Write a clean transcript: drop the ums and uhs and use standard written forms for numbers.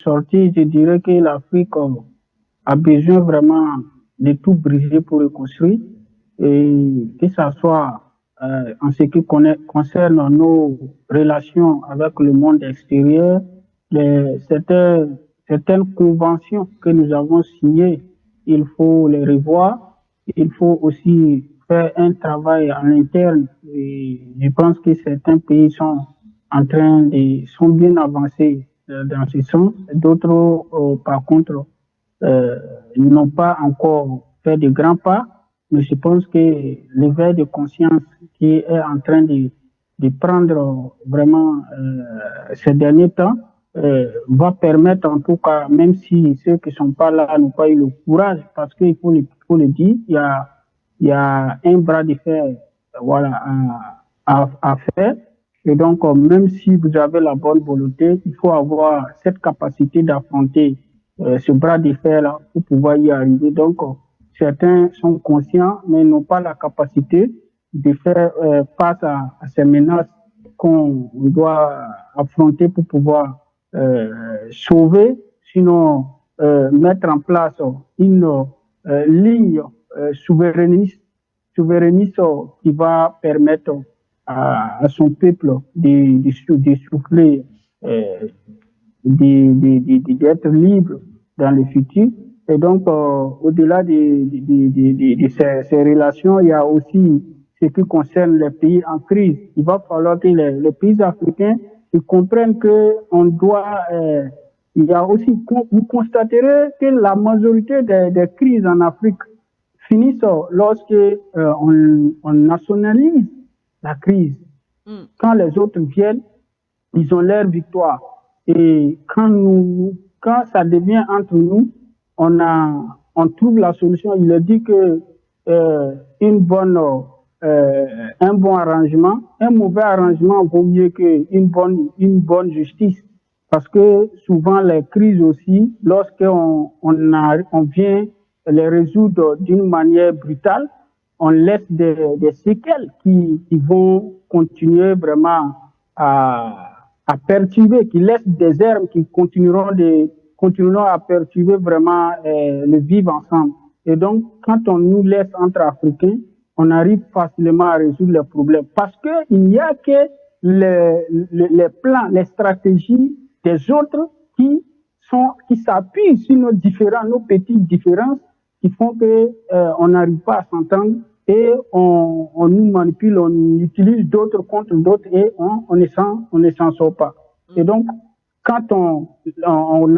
sortie, je dirais que l'Afrique a besoin vraiment de tout briser pour reconstruire, et que ce soit en ce qui concerne nos relations avec le monde extérieur, certaines conventions que nous avons signées, il faut les revoir. Il faut aussi faire un travail en interne. Et je pense que certains pays sont bien avancés dans ce sens. D'autres, par contre, euh, n'ont pas encore fait de grands pas, mais je pense que l'éveil de conscience qui est en train de prendre vraiment ces derniers temps va permettre en tout cas, même si ceux qui ne sont pas là n'ont pas eu le courage, parce qu'il faut le dire, il y a un bras de fer voilà, à faire. Et donc, même si vous avez la bonne volonté, il faut avoir cette capacité d'affronter ce bras de fer-là pour pouvoir y arriver. Donc, certains sont conscients, mais n'ont pas la capacité de faire face à ces menaces qu'on doit affronter pour pouvoir sauver, sinon mettre en place une ligne souverainiste, souverainiste qui va permettre à son peuple de souffler, d'être libre dans le futur. Et donc, au-delà de ces relations, il y a aussi ce qui concerne les pays en crise. Il va falloir que les pays africains ils comprennent qu'on doit... il y a aussi, vous constaterez que la majorité des crises en Afrique finissent lorsque on nationalise la crise. Quand les autres viennent, ils ont leur victoire. Et quand ça devient entre nous, on trouve la solution. Il a dit que un bon arrangement, un mauvais arrangement vaut mieux qu'une bonne justice. Parce que souvent les crises aussi, lorsqu'on vient les résoudre d'une manière brutale, on laisse des séquelles qui vont continuer vraiment à perturber, qui laissent des herbes qui continueront à perturber vraiment le vivre ensemble. Et donc, quand on nous laisse entre Africains, on arrive facilement à résoudre les problèmes. Parce qu'il n'y a que les plans, les stratégies des autres qui s'appuient sur nos petites différences qui font que on n'arrive pas à s'entendre et on nous manipule, on utilise d'autres contre d'autres et on ne s'en sort pas. Et donc, quand on